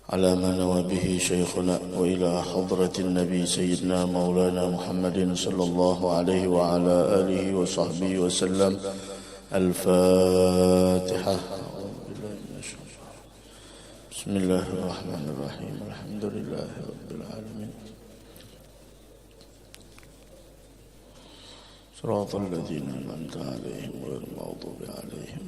على ما نوى به شيخنا وإلى حضرة النبي سيدنا مولانا محمد صلى الله عليه وعلى آله وصحبه وسلم. الفاتحة. بسم الله الرحمن الرحيم. الحمد لله رب العالمين. صراط الذين أنعمت عليهم غير المغضوب عليهم.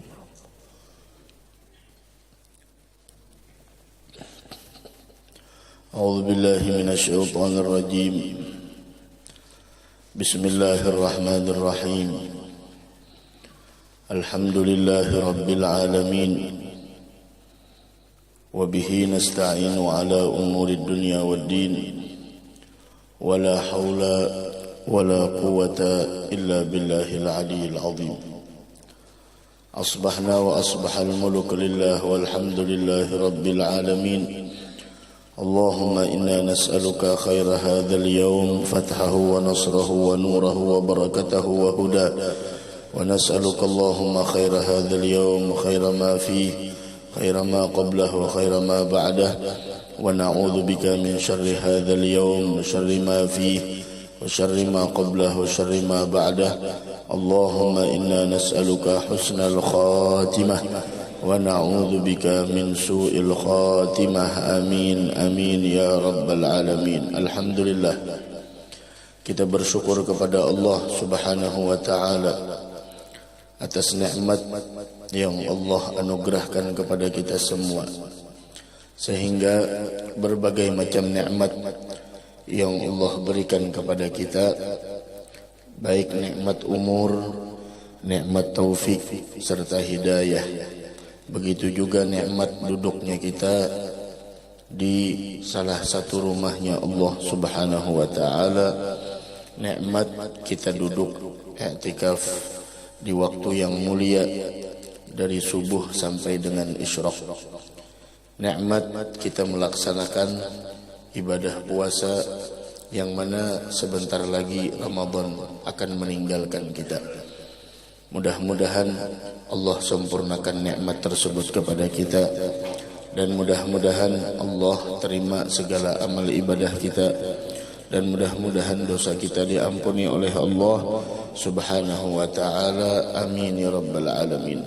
أعوذ بالله من الشيطان الرجيم. بسم الله الرحمن الرحيم. الحمد لله رب العالمين، وبه نستعين على أمور الدنيا والدين، ولا حول ولا قوة إلا بالله العلي العظيم. أصبحنا وأصبح الملك لله والحمد لله رب العالمين. اللهم إنا نسألك خير هذا اليوم، فتحه ونصره ونوره وبركته وهداه، ونسألك اللهم خير هذا اليوم، خير ما فيه، خير ما قبله وخير ما بعده، ونعوذ بك من شر هذا اليوم، شر ما فيه وشر ما قبله وشر ما بعده. اللهم إنا نسألك حسن الخاتمة ونعوذ بك من سوء الخاتمة. آمين آمين ya rabbal alamin. Alhamdulillah, kita bersyukur kepada Allah subhanahu wa ta'ala atas nikmat yang Allah anugerahkan kepada kita semua, sehingga berbagai macam nikmat yang Allah berikan kepada kita, baik nikmat umur, nikmat taufik serta hidayah. Begitu juga nikmat duduknya kita di salah satu rumahnya Allah subhanahu wa ta'ala, nikmat kita duduk i'tikaf di waktu yang mulia dari subuh sampai dengan isyraq, nikmat kita melaksanakan ibadah puasa yang mana sebentar lagi Ramadan akan meninggalkan kita. Mudah-mudahan Allah sempurnakan nikmat tersebut kepada kita, dan mudah-mudahan Allah terima segala amal ibadah kita, dan mudah-mudahan dosa kita diampuni oleh Allah subhanahu wa ta'ala. Amin ya rabbal alamin.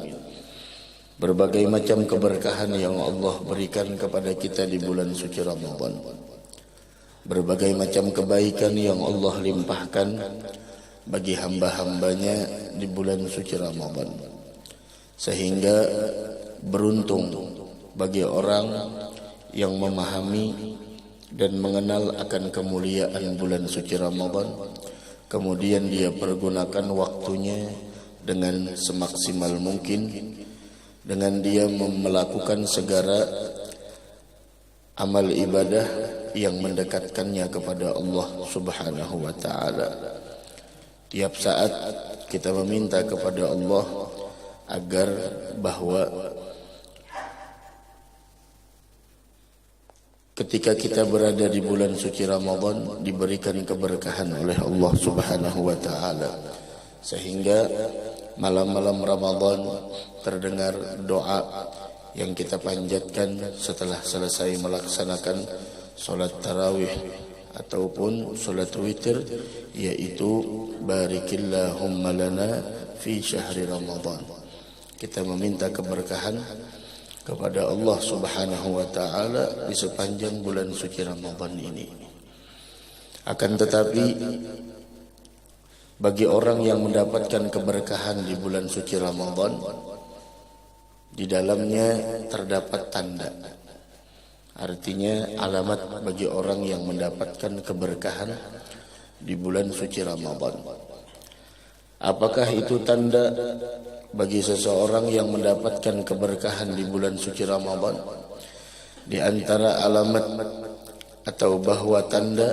Berbagai macam keberkahan yang Allah berikan kepada kita di bulan suci Ramadan, berbagai macam kebaikan yang Allah limpahkan bagi hamba-hambanya di bulan suci Ramadan, sehingga beruntung bagi orang yang memahami dan mengenal akan kemuliaan bulan suci Ramadan, kemudian dia pergunakan waktunya dengan semaksimal mungkin, dengan dia melakukan segala amal ibadah yang mendekatkannya kepada Allah subhanahu wa ta'ala. Tiap saat kita meminta kepada Allah agar bahwa ketika kita berada di bulan suci Ramadan diberikan keberkahan oleh Allah subhanahu wa ta'ala, sehingga malam-malam Ramadan terdengar doa yang kita panjatkan setelah selesai melaksanakan solat tarawih ataupun solat witir, yaitu barikillahumma lana fi syahri Ramadan. Kita meminta keberkahan kepada Allah subhanahu wa ta'ala di sepanjang bulan suci Ramadan ini. Akan tetapi bagi orang yang mendapatkan keberkahan di bulan suci Ramadan, di dalamnya terdapat tanda. Artinya alamat bagi orang yang mendapatkan keberkahan di bulan suci Ramadan. Apakah itu tanda bagi seseorang yang mendapatkan keberkahan di bulan suci Ramadan? Di antara alamat atau bahwa tanda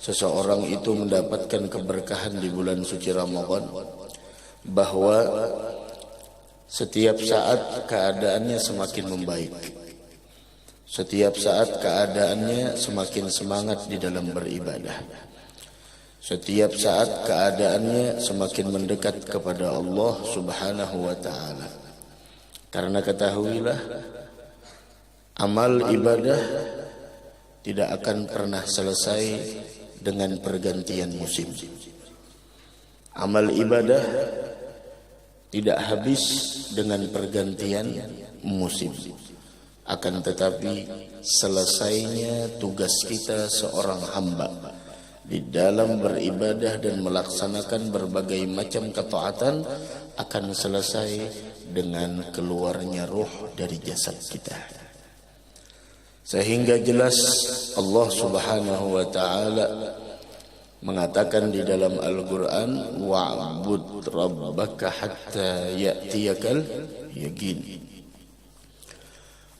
seseorang itu mendapatkan keberkahan di bulan suci Ramadan, bahwa setiap saat keadaannya semakin membaik. Setiap saat keadaannya semakin semangat di dalam beribadah. Setiap saat keadaannya semakin mendekat kepada Allah subhanahu wa ta'ala. Karena ketahuilah Amal ibadah tidak akan pernah selesai dengan pergantian musim. Amal ibadah tidak habis dengan pergantian musim. Akan tetapi selesainya tugas kita seorang hamba di dalam beribadah dan melaksanakan berbagai macam ketaatan akan selesai dengan keluarnya ruh dari jasad kita. Sehingga jelas Allah Subhanahu wa taala mengatakan di dalam Al-Qur'an, wa'bud rabbaka hatta ya'tiyakal yaqin.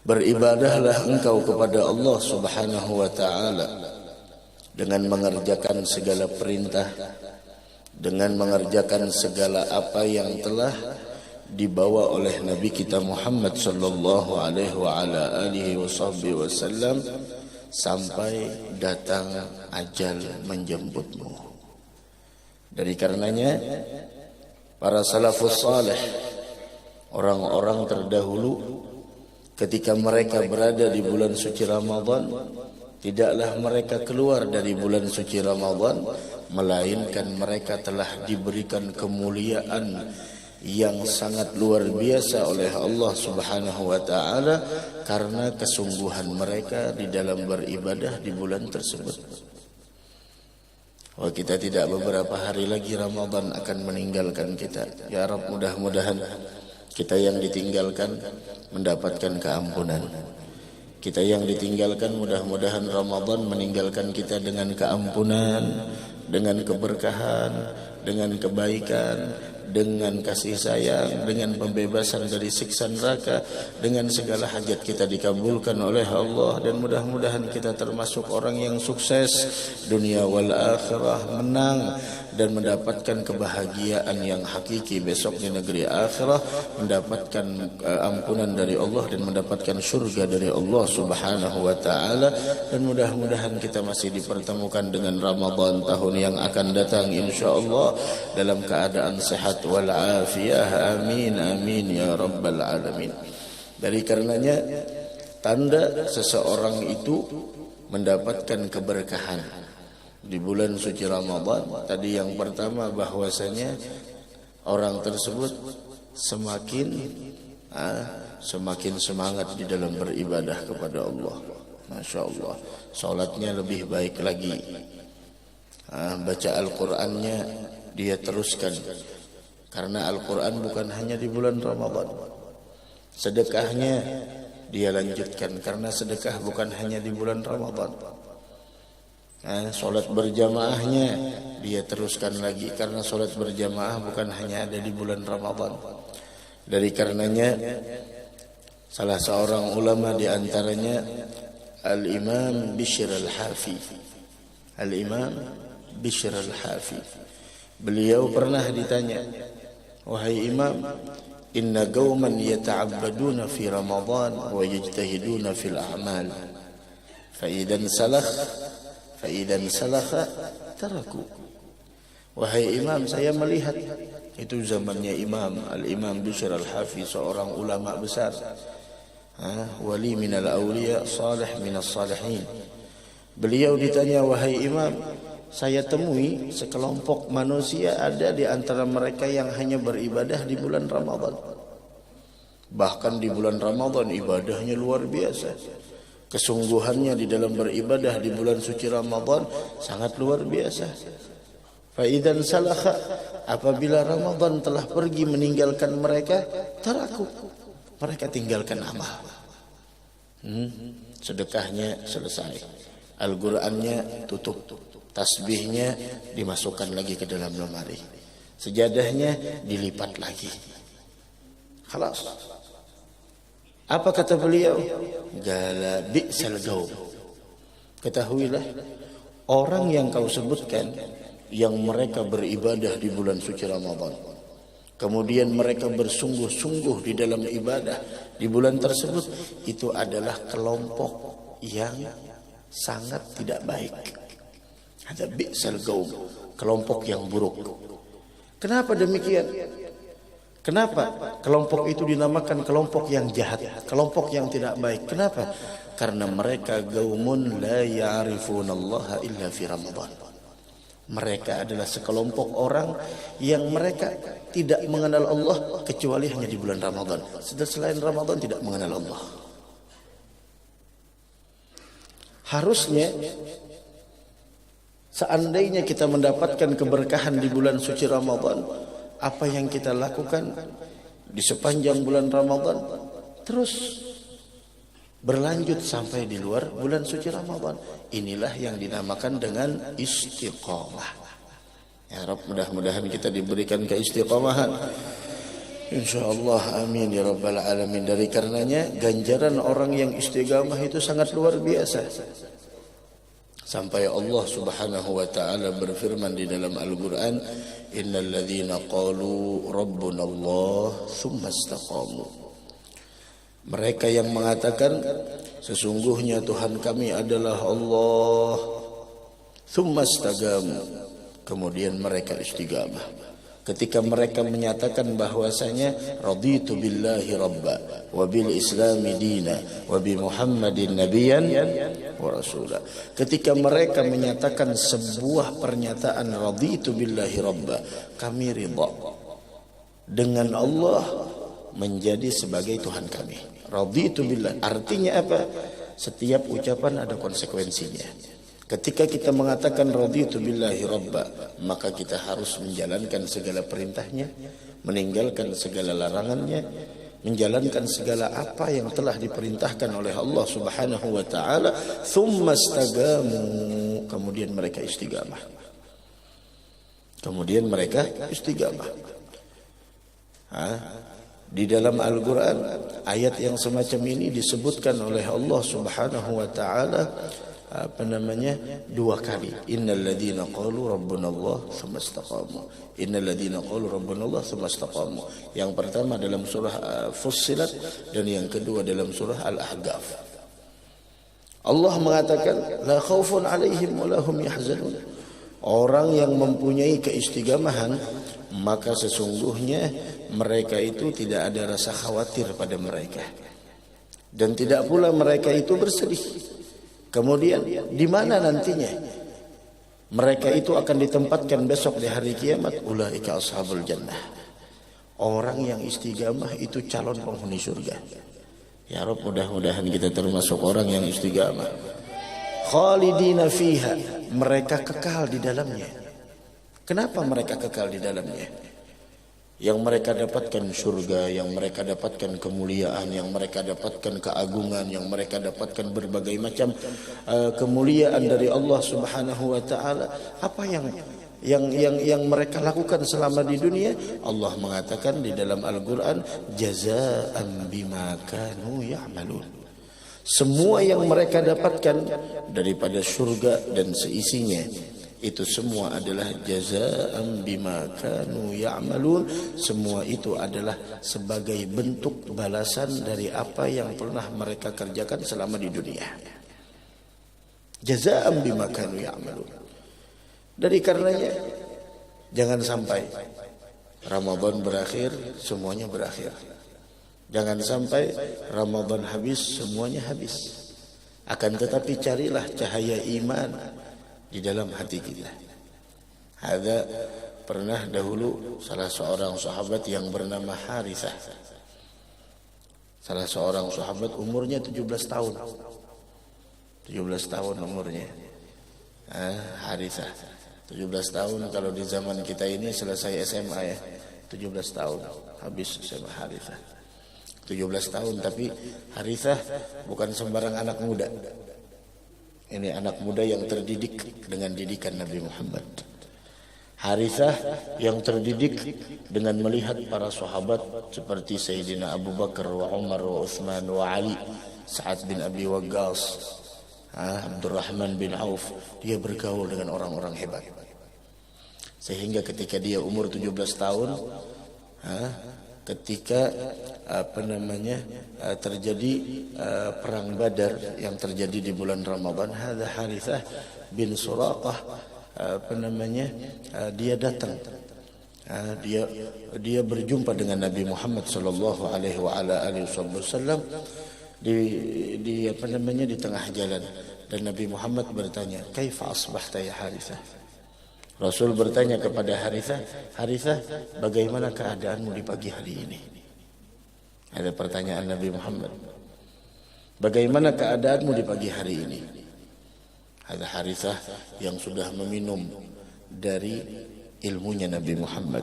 Beribadahlah engkau kepada Allah Subhanahu wa taala dengan mengerjakan segala perintah, dengan mengerjakan segala apa yang telah dibawa oleh Nabi kita Muhammad sallallahu alaihi wa ala alihi wasallam sampai datang ajal menjemputmu. Dari karenanya para salafus saleh, orang-orang terdahulu, ketika mereka berada di bulan suci Ramadan, tidaklah mereka keluar dari bulan suci Ramadan melainkan mereka telah diberikan kemuliaan yang sangat luar biasa oleh Allah Subhanahu wa taala karena kesungguhan mereka di dalam beribadah di bulan tersebut. Wah, kita tidak beberapa hari lagi Ramadan akan meninggalkan kita. Ya Rabb, mudah-mudahan kita yang ditinggalkan mendapatkan keampunan. Kita yang ditinggalkan mudah-mudahan Ramadan meninggalkan kita dengan keampunan, dengan keberkahan, dengan kebaikan, dengan kasih sayang, dengan pembebasan dari siksa neraka, dengan segala hajat kita dikabulkan oleh Allah, dan mudah-mudahan kita termasuk orang yang sukses dunia wal akhirah, menang dan mendapatkan kebahagiaan yang hakiki besok di negeri akhirah, mendapatkan ampunan dari Allah dan mendapatkan surga dari Allah Subhanahu wa taala, dan mudah-mudahan kita masih dipertemukan dengan Ramadan tahun yang akan datang insyaallah dalam keadaan sehat wal afiyah, amin amin ya rabbal alamin. Dari karenanya tanda seseorang itu mendapatkan keberkahan di bulan suci Ramadan tadi yang pertama bahwasanya orang tersebut semakin semangat di dalam beribadah kepada Allah. Masya Allah, salatnya lebih baik lagi, baca Al-Qur'annya dia teruskan, karena Al-Quran bukan hanya di bulan Ramadan. Sedekahnya dia lanjutkan, karena sedekah bukan hanya di bulan Ramadan. Solat berjamaahnya dia teruskan lagi, karena solat berjamaah bukan hanya ada di bulan Ramadan. Dari karenanya salah seorang ulama di antaranya Al-Imam Bishr Al-Hafi. Al-Imam Bishr Al-Hafi, beliau pernah ditanya, wahai Imam, inna qauman yata'abbaduna fi Ramadan wa yajtahiduna fil a'mal fa idan salakha taraku. Wahai Imam, saya melihat, itu zamannya Al-Imam Bishr Al-Hafi, seorang ulama besar, wali minal awliya, salih minas salihin. Beliau ditanya, wahai Imam, saya temui sekelompok manusia ada di antara mereka yang hanya beribadah di bulan Ramadan. Bahkan di bulan Ramadan ibadahnya luar biasa. Kesungguhannya di dalam beribadah di bulan suci Ramadan sangat luar biasa. Fa idzan salakha, apabila Ramadan telah pergi meninggalkan mereka, taraku, mereka tinggalkan amal. Sedekahnya selesai, Al-Qur'annya tutup, tasbihnya dimasukkan lagi ke dalam lemari, sejadahnya dilipat lagi. Khalas. Apa kata beliau? Gala bi'sal gaum. Ketahuilah, orang yang kau sebutkan yang mereka beribadah di bulan suci Ramadan, kemudian mereka bersungguh-sungguh di dalam ibadah di bulan tersebut, itu adalah kelompok yang sangat tidak baik. Ada bi'sal gaum, kelompok yang buruk. Kenapa demikian? Kenapa kelompok itu dinamakan kelompok yang jahat, kelompok yang tidak baik? Kenapa? Karena mereka qaumun la ya'rifunallaha illa fi Ramadan. Mereka adalah sekelompok orang yang mereka tidak mengenal Allah kecuali hanya di bulan Ramadan. Selain Ramadan tidak mengenal Allah. Harusnya seandainya kita mendapatkan keberkahan di bulan suci Ramadan, apa yang kita lakukan di sepanjang bulan Ramadan terus berlanjut sampai di luar bulan suci Ramadan. Inilah yang dinamakan dengan istiqamah. Ya Rabb, mudah-mudahan kita diberikan keistiqamahan. InsyaAllah, amin ya Rabbal Alamin. Dari karenanya ganjaran orang yang istiqamah itu sangat luar biasa. Sampai Allah Subhanahu wa taala berfirman di dalam Al-Qur'an, innal ladzina qalu rabbunallah tsumma istaqamu. Mereka yang mengatakan sesungguhnya Tuhan kami adalah Allah, tsumma istaqamu, kemudian mereka istiqamah. Ketika mereka menyatakan bahwasanya raditu billahi rabba wa bil islami dina wa bi Muhammadin nabiyyan wa rasula. Ketika mereka menyatakan sebuah pernyataan raditu billahi rabba, kami ridha dengan Allah menjadi sebagai Tuhan kami. Raditu billah artinya apa? Setiap ucapan ada konsekuensinya. Ketika kita mengatakan raditu billahi rabba, maka kita harus menjalankan segala perintahnya, meninggalkan segala larangannya, menjalankan segala apa yang telah diperintahkan oleh Allah Subhanahu wa taala. Tsumma istaqamu, kemudian mereka istiqamah. Kemudian mereka istiqamah. Di dalam Al-Qur'an ayat yang semacam ini disebutkan oleh Allah Subhanahu wa taala dua kali. Innal ladzina qalu rabbunallah tsumma istaqamu. Innal ladzina qalu rabbunallah tsumma istaqamu. Yang pertama dalam surah Fussilat dan yang kedua dalam surah Al-Ahqaf. Allah mengatakan la khaufun 'alaihim wa la hum yahzanun. Orang yang mempunyai keistiqamahan maka sesungguhnya mereka itu tidak ada rasa khawatir pada mereka dan tidak pula mereka itu bersedih. Kemudian di mana nantinya mereka itu akan ditempatkan besok di hari kiamat? Ulaika ashabul jannah. Orang yang istiqamah itu calon penghuni surga. Ya Rabb, mudah-mudahan kita termasuk orang yang istiqamah. Khalidina fiha, mereka kekal di dalamnya. Kenapa mereka kekal di dalamnya? Yang mereka dapatkan surga, yang mereka dapatkan kemuliaan, yang mereka dapatkan keagungan, yang mereka dapatkan berbagai macam kemuliaan dari Allah Subhanahu wa taala. Apa yang mereka lakukan selama di dunia? Allah mengatakan di dalam Al-Qur'an, jazaa'an bima kanu ya'malun. Semua yang mereka dapatkan daripada surga dan seisinya itu semua adalah jazaa'an bima kanu ya'malun. Semua itu adalah sebagai bentuk balasan dari apa yang pernah mereka kerjakan selama di dunia. Jazaa'an bima kanu ya'malun. Dari karenanya jangan sampai Ramadan berakhir semuanya berakhir. Jangan sampai Ramadan habis semuanya habis. Akan tetapi carilah cahaya iman di dalam hati kita. Ada pernah dahulu salah seorang sahabat yang bernama Harithah. Salah seorang sahabat umurnya 17 tahun. 17 tahun umurnya. Harithah. 17 tahun kalau di zaman kita ini selesai SMA ya. 17 tahun habis SMA Harithah. 17 tahun tapi Harithah bukan sembarang anak muda. Ini anak muda yang terdidik dengan didikan Nabi Muhammad. Harithah yang terdidik dengan melihat para sahabat seperti Sayyidina Abu Bakar wa Umar wa Uthman wa Ali, Sa'ad bin Abi Waqqas, Abdurrahman bin Auf. Dia bergaul dengan orang-orang hebat. Sehingga ketika dia umur 17 tahun, ketika terjadi perang Badar yang terjadi di bulan Ramadan, hadza Harithah bin Suraqah dia datang Dia berjumpa dengan Nabi Muhammad sallallahu alaihi wasallam di tengah jalan, dan Nabi Muhammad bertanya, "Kaifa asbahta ya Harithah?" Rasul bertanya kepada Harithah, bagaimana keadaanmu di pagi hari ini? Ada pertanyaan Nabi Muhammad. Bagaimana keadaanmu di pagi hari ini? Ada Harithah yang sudah meminum dari ilmunya Nabi Muhammad,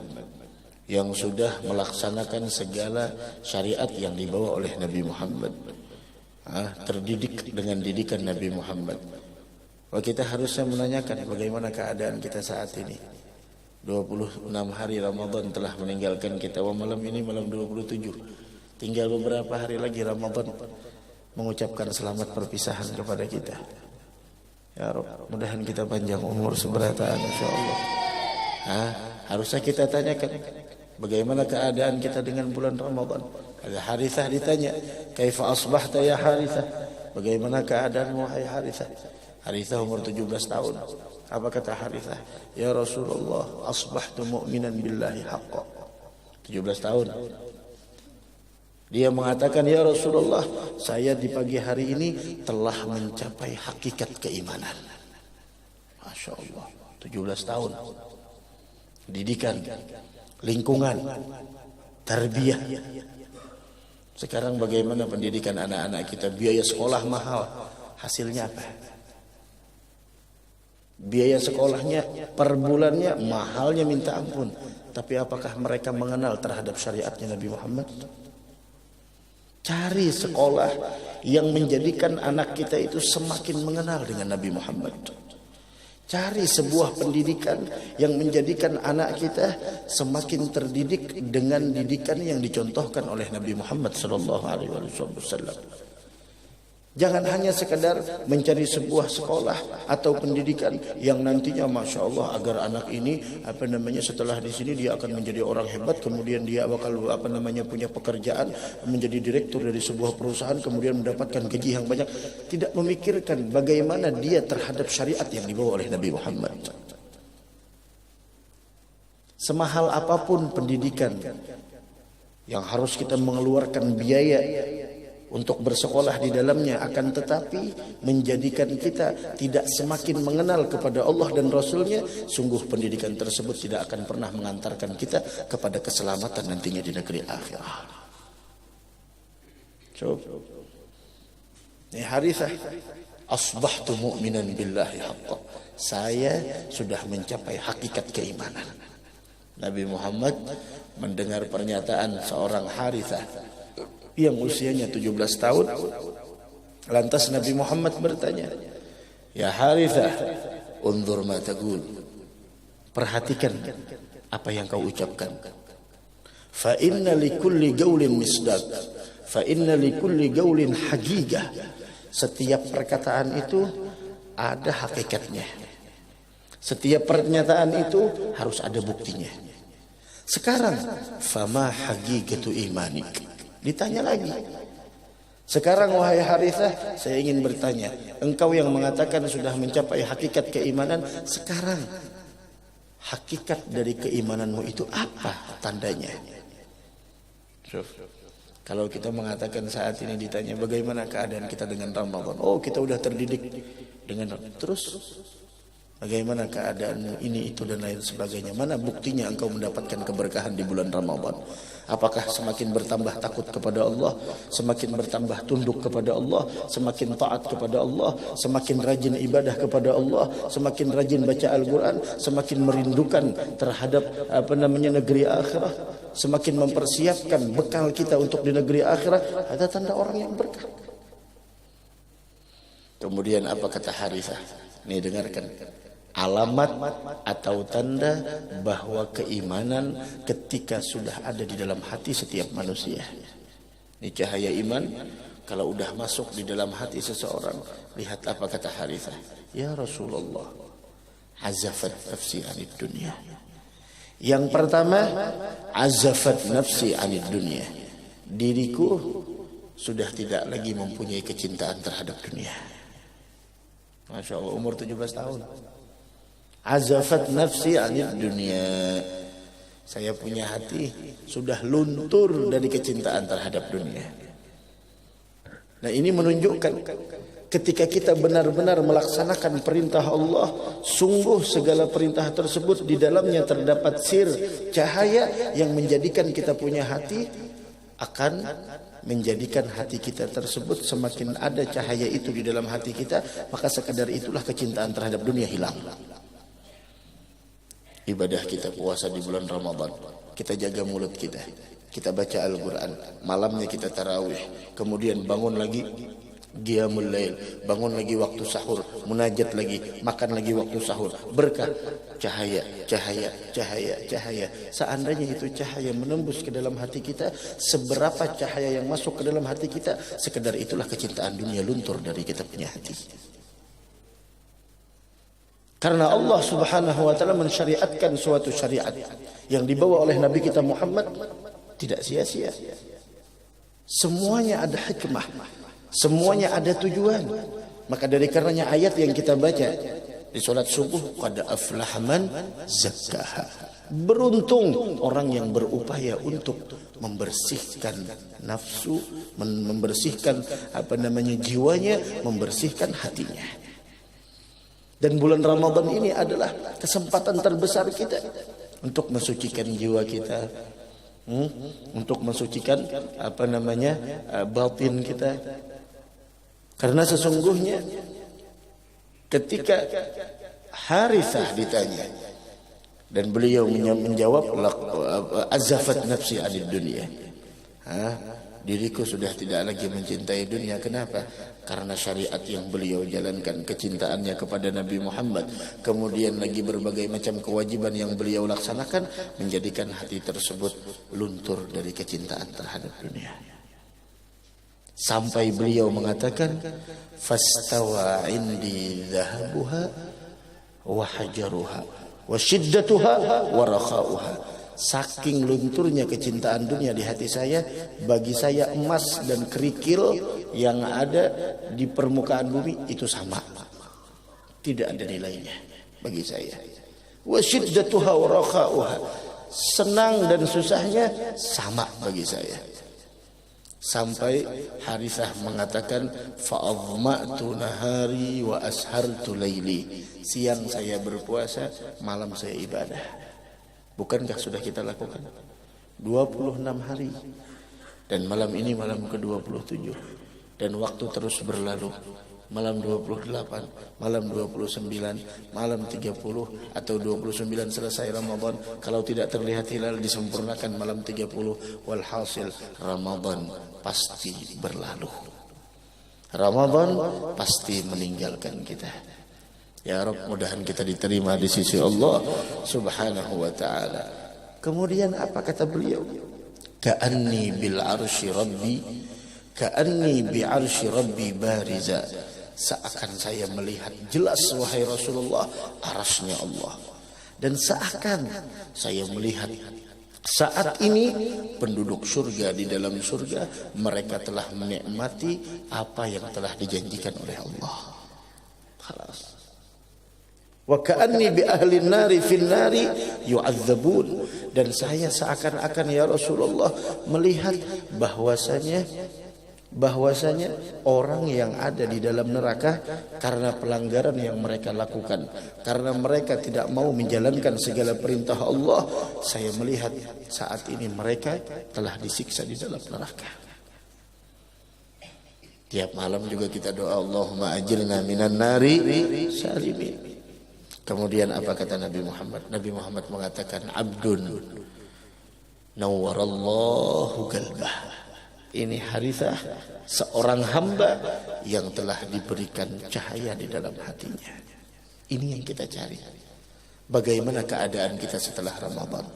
yang sudah melaksanakan segala syariat yang dibawa oleh Nabi Muhammad, terdidik dengan didikan Nabi Muhammad. Kita harusnya menanyakan bagaimana keadaan kita saat ini. 26 hari Ramadan telah meninggalkan kita. Malam ini malam 27. Tinggal beberapa hari lagi Ramadan mengucapkan selamat perpisahan kepada kita. Ya Rabb, mudahan kita panjang umur seberataan insyaallah. Harusnya kita tanyakan bagaimana keadaan kita dengan bulan Ramadan. Ada Harithah ditanya, "Kaifa asbahta ya Harithah?" Bagaimana keadaanmu wahai Harithah? Harithah umur 17 tahun. Apa kata Harithah? "Ya Rasulullah, asbahtu mu'minan billahi haqqan." 17 tahun. Dia mengatakan, "Ya Rasulullah, saya di pagi hari ini telah mencapai hakikat keimanan." Masya Allah, 17 tahun. Didikan, lingkungan, tarbiyah. Sekarang bagaimana pendidikan anak-anak kita? Biaya sekolah mahal. Hasilnya apa? Biaya sekolahnya per bulannya mahalnya minta ampun. Tapi apakah mereka mengenal terhadap syariatnya Nabi Muhammad? Cari sekolah yang menjadikan anak kita itu semakin mengenal dengan Nabi Muhammad. Cari sebuah pendidikan yang menjadikan anak kita semakin terdidik dengan didikan yang dicontohkan oleh Nabi Muhammad SAW. Jangan hanya sekedar mencari sebuah sekolah atau pendidikan yang nantinya Masya Allah agar anak ini setelah di sini dia akan menjadi orang hebat, kemudian dia bakal punya pekerjaan, menjadi direktur dari sebuah perusahaan, kemudian mendapatkan gaji yang banyak. Tidak memikirkan bagaimana dia terhadap syariat yang dibawa oleh Nabi Muhammad. Semahal apapun pendidikan yang harus kita mengeluarkan biaya untuk bersekolah di dalamnya, akan tetapi menjadikan kita tidak semakin mengenal kepada Allah dan Rasulnya, sungguh pendidikan tersebut tidak akan pernah mengantarkan kita kepada keselamatan nantinya di negeri akhirat. Harithah, asbahtu mu'minan billahi haqqan. Saya sudah mencapai hakikat keimanan. Nabi Muhammad mendengar pernyataan seorang Harithah yang usianya 17 tahun. Lantas Nabi Muhammad bertanya, "Ya Harithah, unzur ma taqul." Perhatikan apa yang kau ucapkan. Fa inna likulli qaulin misdaq, fa inna likulli qaulin haqiqah. Setiap perkataan itu ada hakikatnya. Setiap pernyataan itu harus ada buktinya. Sekarang, fama haqiqatu imanik. Ditanya lagi. Sekarang wahai Harithah, saya ingin bertanya, engkau yang mengatakan sudah mencapai hakikat keimanan, sekarang hakikat dari keimananmu itu apa tandanya? Kalau kita mengatakan saat ini ditanya bagaimana keadaan kita dengan Ramadan, oh kita udah terdidik dengan terus bagaimana keadaanmu ini itu dan lain sebagainya. Mana buktinya engkau mendapatkan keberkahan di bulan Ramadan? Apakah semakin bertambah takut kepada Allah, semakin bertambah tunduk kepada Allah, semakin taat kepada Allah, semakin rajin ibadah kepada Allah, semakin rajin baca Al-Quran, semakin merindukan terhadap negeri akhirat, semakin mempersiapkan bekal kita untuk di negeri akhirat? Ada tanda orang yang berkah. Kemudian apa kata Harithah? Nih dengarkan. Alamat atau tanda bahwa keimanan ketika sudah ada di dalam hati setiap manusia. Ini cahaya iman kalau udah masuk di dalam hati seseorang. Lihat apa kata Harithah. Ya Rasulullah, azafat nafsi anid dunia. Yang pertama, azafat nafsi anid dunia. Diriku sudah tidak lagi mempunyai kecintaan terhadap dunia. Masya Allah, umur 17 tahun. Azafat nafsi anid dunia. Saya punya hati sudah luntur dari kecintaan terhadap dunia. Nah, ini menunjukkan ketika kita benar-benar melaksanakan perintah Allah, sungguh segala perintah tersebut di dalamnya terdapat sir, cahaya yang menjadikan kita punya hati, akan menjadikan hati kita tersebut semakin ada cahaya itu di dalam hati kita, maka sekadar itulah kecintaan terhadap dunia hilang. Ibadah kita puasa di bulan Ramadan, kita jaga mulut kita baca Al-Quran, malamnya kita tarawih, kemudian bangun lagi qiyamul lail, bangun lagi waktu sahur, munajat lagi, makan lagi waktu sahur, berkah, cahaya. Seandainya itu cahaya menembus ke dalam hati kita, seberapa cahaya yang masuk ke dalam hati kita, sekedar itulah kecintaan dunia luntur dari kita punya hati. Karena Allah Subhanahu wa taala mensyariatkan suatu syariat yang dibawa oleh Nabi kita Muhammad tidak sia-sia. Semuanya ada hikmah, semuanya ada tujuan. Maka dari karenanya ayat yang kita baca di salat subuh, qad aflaha man zakkaha. Beruntung orang yang berupaya untuk membersihkan nafsu, membersihkan jiwanya, membersihkan hatinya. Dan bulan Ramadan ini adalah kesempatan terbesar kita untuk mensucikan jiwa kita, untuk mensucikan batin kita. Karena sesungguhnya ketika Harithah ditanya dan beliau menjawab, azafat nafsi anid dunia. Diriku sudah tidak lagi mencintai dunia. Kenapa? Karena syariat yang beliau jalankan, kecintaannya kepada Nabi Muhammad, kemudian lagi berbagai macam kewajiban yang beliau laksanakan, menjadikan hati tersebut luntur dari kecintaan terhadap dunia. Sampai beliau mengatakan, fastawa indi dhahabuha wa hajaruha wa shiddatuha wa rakhauha. Saking lunturnya kecintaan dunia di hati saya, bagi saya emas dan kerikil yang ada di permukaan bumi itu sama, tidak ada nilainya bagi saya. Wa shiddatuha wa rakhauha, senang dan susahnya sama bagi saya. Sampai Harithah mengatakan, fa'adhma'tu nahari wa ashartu laili. Siang saya berpuasa, malam saya ibadah. Bukankah sudah kita lakukan 26 hari, dan malam ini malam ke-27, dan waktu terus berlalu. Malam 28, malam 29, malam 30 atau 29 selesai Ramadan. Kalau tidak terlihat hilal disempurnakan malam 30. Walhasil Ramadan pasti berlalu, Ramadan pasti meninggalkan kita. Ya Rabb, mudahan kita diterima di sisi Allah Subhanahu wa ta'ala. Kemudian apa kata beliau? Ka'anni bil arsy rabbi, ka'anni bi arsy rabbi bariza. Seakan saya melihat jelas wahai Rasulullah arasnya Allah. Dan seakan saya melihat saat ini penduduk surga di dalam surga, mereka telah menikmati apa yang telah dijanjikan oleh Allah. Khalas. Wa ka'anni bi ahli nari fin nari yu'adzabun. Dan saya seakan-akan ya Rasulullah melihat bahwasanya orang yang ada di dalam neraka karena pelanggaran yang mereka lakukan, karena mereka tidak mau menjalankan segala perintah Allah. Saya melihat saat ini mereka telah disiksa di dalam neraka. Tiap malam juga kita doa, Allahumma ajirna minan nari salimin. Kemudian apa kata Nabi Muhammad? Nabi Muhammad mengatakan, abdun nawwarallahu qalbah. Ini Harithah, seorang hamba yang telah diberikan cahaya di dalam hatinya. Ini yang kita cari. Bagaimana keadaan kita setelah Ramadan?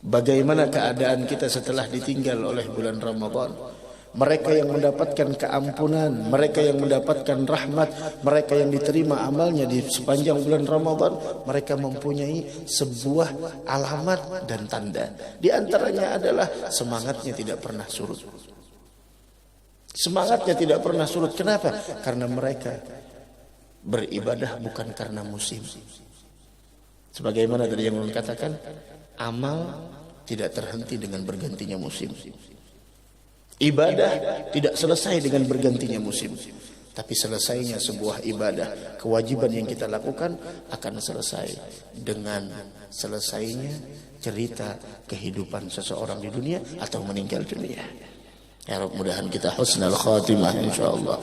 Bagaimana keadaan kita setelah ditinggal oleh bulan Ramadan? Mereka yang mendapatkan keampunan, mereka yang mendapatkan rahmat, mereka yang diterima amalnya di sepanjang bulan Ramadan, mereka mempunyai sebuah alamat dan tanda. Di antaranya adalah semangatnya tidak pernah surut. Semangatnya tidak pernah surut. Kenapa? Karena mereka beribadah bukan karena musim. Sebagaimana tadi yang katakan, Amal tidak terhenti dengan bergantinya musim. Ibadah tidak selesai dengan bergantinya musim. Tapi selesainya sebuah ibadah, kewajiban yang kita lakukan akan selesai dengan selesainya cerita kehidupan seseorang di dunia atau meninggal dunia. Ya Rabb, mudahan kita husnul khatimah insyaallah.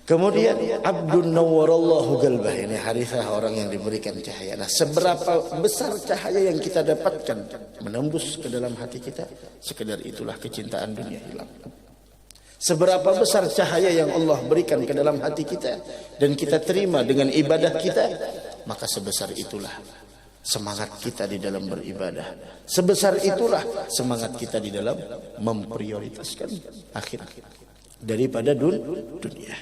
Kemudian Abdun nawwarallahu qalbah, ini Harithah, orang yang diberikan cahaya. Nah, seberapa besar cahaya yang kita dapatkan menembus ke dalam hati kita, sekedar itulah kecintaan dunia hilang. Seberapa besar cahaya yang Allah berikan ke dalam hati kita dan kita terima dengan ibadah kita, maka sebesar itulah semangat kita di dalam beribadah. Sebesar itulah semangat kita di dalam memprioritaskan akhirat daripada dunia.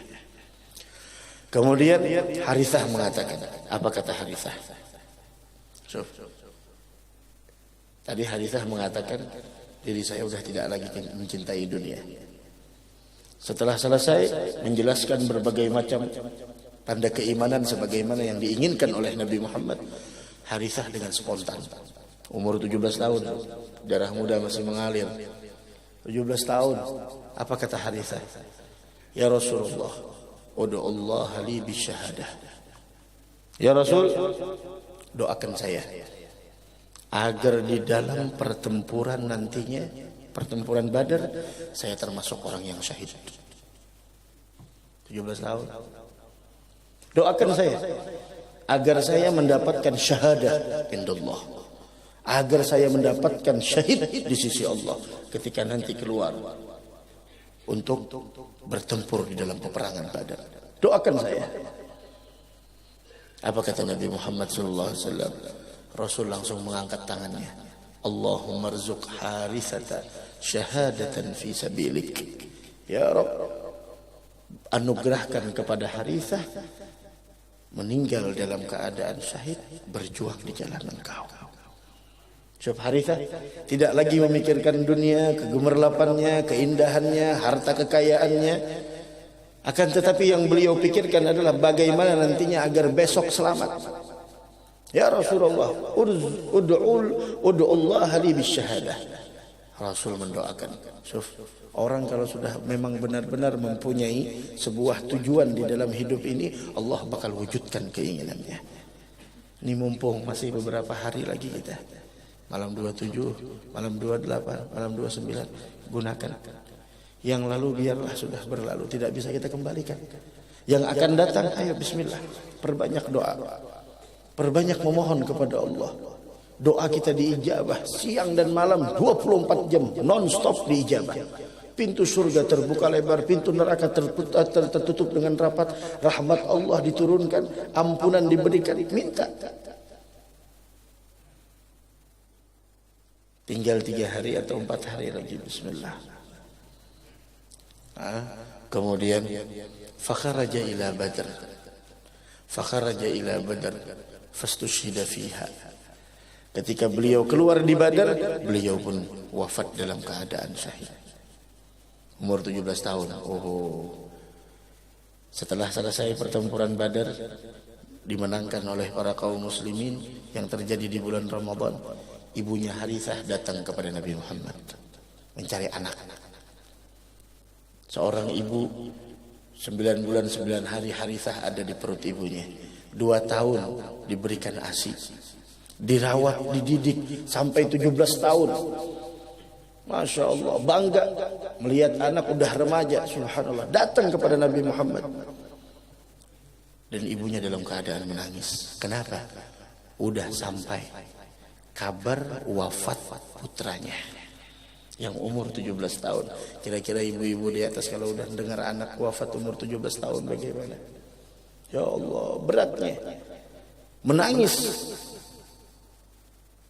Kemudian Harithah mengatakan, apa kata Harithah? Tadi Harithah mengatakan, diri saya sudah tidak lagi mencintai dunia. Setelah selesai menjelaskan berbagai macam tanda keimanan sebagaimana yang diinginkan oleh Nabi Muhammad, Harithah dengan spontan, umur 17 tahun, darah muda masih mengalir, 17 tahun, apa kata Harithah? Ya Rasulullah, ud'u Allah li bisyahadah. Ya Rasul, doakan saya agar di dalam pertempuran nantinya, pertempuran Badar, saya termasuk orang yang syahid. 17 tahun. Doakan saya agar saya mendapatkan syahadah indallah, agar saya mendapatkan syahid di sisi Allah ketika nanti keluar untuk bertempur di dalam peperangan Badar. Doakan saya. Apa kata Nabi Muhammad SAW? Rasul langsung mengangkat tangannya. Allahumma rzuq Harithata syahadatan fi sabilik. Ya Rabb, anugerahkan kepada Harithah meninggal dalam keadaan syahid, berjuang di jalan Engkau. Sebab Harithah tidak lagi memikirkan dunia, kegemerlapannya, keindahannya, harta kekayaannya. Akan tetapi yang beliau pikirkan adalah bagaimana nantinya agar besok selamat. Ya Rasulullah, ud'u Allah li bisyahadah. Rasul mendoakan. Orang kalau sudah memang benar-benar mempunyai sebuah tujuan di dalam hidup ini, Allah bakal wujudkan keinginannya. Ini mumpung masih beberapa hari lagi kita. Malam 27, malam 28, malam 29, gunakan. Yang lalu biarlah sudah berlalu, tidak bisa kita kembalikan. Yang akan datang, ayo bismillah, perbanyak doa. Perbanyak memohon kepada Allah. Doa kita diijabah siang dan malam 24 jam non-stop diijabah. Pintu surga terbuka lebar, pintu neraka tertutup dengan rapat, rahmat Allah diturunkan, ampunan diberikan, minta. Tinggal 3 hari atau 4 hari lagi, bismillah. Kemudian fakharaja ila Badr. Fakharaja ila Badr fastushhida fiha. Ketika beliau keluar di Badar, beliau pun wafat dalam keadaan syahid. Umur 17 tahun. Setelah selesai pertempuran Badar dimenangkan oleh para kaum muslimin yang terjadi di bulan Ramadan, ibunya Harithah datang kepada Nabi Muhammad mencari anak. Seorang ibu 9 bulan 9 hari Harithah ada di perut ibunya. 2 tahun diberikan ASI, dirawat, dididik sampai 17 tahun. Masya Allah, bangga melihat anak udah remaja, subhanallah, datang kepada Nabi Muhammad. Dan ibunya dalam keadaan menangis. Kenapa? Udah sampai kabar wafat putranya yang umur 17 tahun. Kira-kira ibu-ibu di atas kalau udah dengar anak wafat umur 17 tahun bagaimana? Ya Allah, beratnya. Menangis.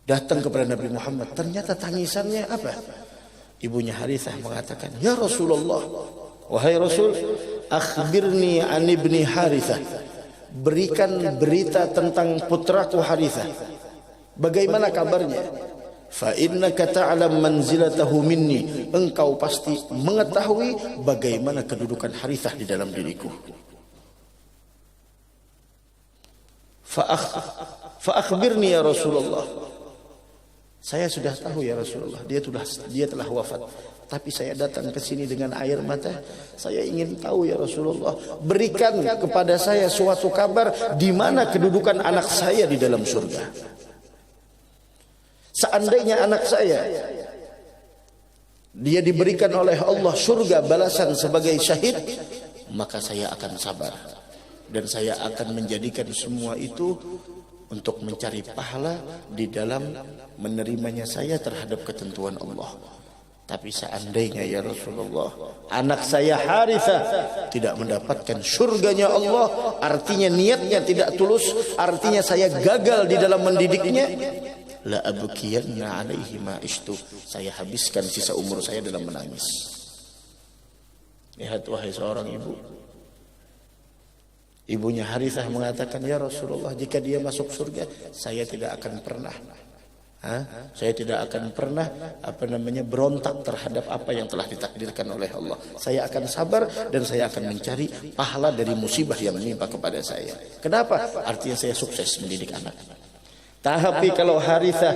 Datang kepada Nabi Muhammad. Ternyata tangisannya apa? Ibunya Harithah mengatakan, "Ya Rasulullah, wahai Rasul, akhbirni an ibni Harithah. Berikan berita tentang putraku Harithah. Bagaimana kabarnya? Fa innaka ta'lam manzilatahu minni." Engkau pasti mengetahui bagaimana kedudukan Harithah di dalam diriku. Fa akhbirni ya Rasulullah. Saya sudah tahu ya Rasulullah, dia telah wafat. Tapi saya datang ke sini dengan air mata. Saya ingin tahu ya Rasulullah, berikan kepada saya suatu kabar di mana kedudukan anak saya di dalam surga. Seandainya anak saya dia diberikan oleh Allah surga balasan sebagai syahid, maka saya akan sabar dan saya akan menjadikan semua itu untuk mencari pahala di dalam menerimanya saya terhadap ketentuan Allah. Tapi seandainya ya Rasulullah, anak saya Harithah tidak mendapatkan surganya Allah, artinya niatnya tidak tulus, artinya saya gagal di dalam mendidiknya, la abkiyanna alaihi ma ishtu, saya habiskan sisa umur saya dalam menangis. Lihat wahai seorang ibu. Ibunya Harithah mengatakan, ya Rasulullah, jika dia masuk surga, saya tidak akan pernah berontak terhadap apa yang telah ditakdirkan oleh Allah. Saya akan sabar dan saya akan mencari pahala dari musibah yang menimpa kepada saya. Kenapa? Artinya saya sukses mendidik anak. Tapi kalau Harithah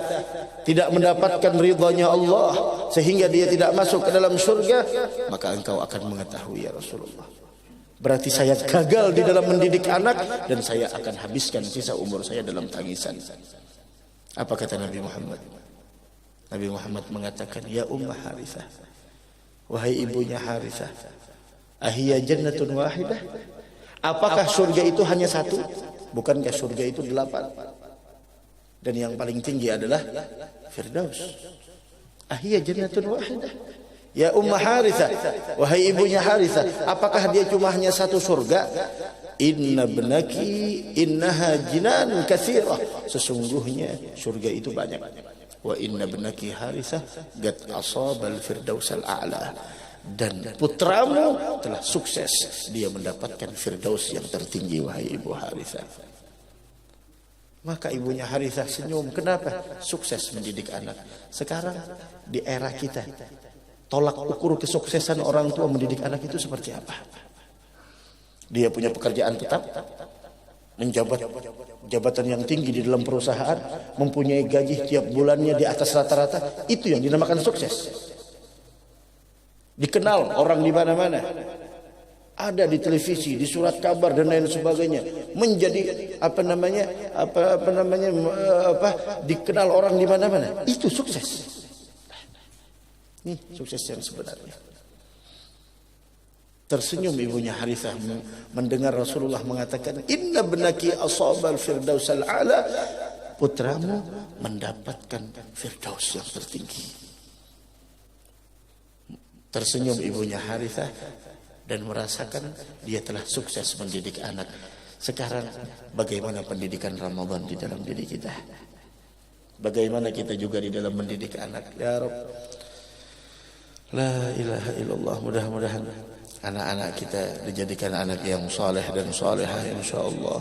tidak mendapatkan ridhanya Allah sehingga dia tidak masuk ke dalam surga, maka engkau akan mengetahui ya Rasulullah, berarti saya gagal di dalam mendidik anak dan saya akan habiskan sisa umur saya dalam tangisan. Apa kata Nabi Muhammad? Nabi Muhammad mengatakan, ya Ummah Harithah, wahai ibunya Harithah, ahiyya jannatun wahidah, apakah surga itu hanya satu? Bukankah surga itu 8? Dan yang paling tinggi adalah Firdaus. Ahiyya jannatun wahidah, ya Ummah Harithah, wahai ibunya Harithah, apakah dia cuma hanya satu surga? Inna benaki innaha jinan katsirah, sesungguhnya surga itu banyak. Wa inna benaki Harithah qad asabal firdausal a'la, dan putramu telah sukses, dia mendapatkan firdaus yang tertinggi wahai ibu Harithah. Maka ibunya Harithah senyum. Kenapa? Sukses mendidik anak. Sekarang di era kita, tolak ukur kesuksesan orang tua mendidik anak itu seperti apa? Dia punya pekerjaan tetap, menjabat jabatan yang tinggi di dalam perusahaan, mempunyai gaji tiap bulannya di atas rata-rata, itu yang dinamakan sukses. Dikenal orang di mana-mana, ada di televisi, di surat kabar dan lain sebagainya, menjadi dikenal orang di mana-mana. Itu sukses. Ini sukses yang sebenarnya. Tersenyum ibunya Harithah mendengar Rasulullah mengatakan, inna benaki asabal firdausal a'la, putramu mendapatkan firdaus yang tertinggi. Tersenyum ibunya Harithah dan merasakan dia telah sukses mendidik anak. Sekarang bagaimana pendidikan Ramadan di dalam diri kita? Bagaimana kita juga di dalam mendidik anak? Ya Rabb, la ilaha illallah, mudah-mudahan anak-anak kita dijadikan anak yang saleh dan salehah insyaallah.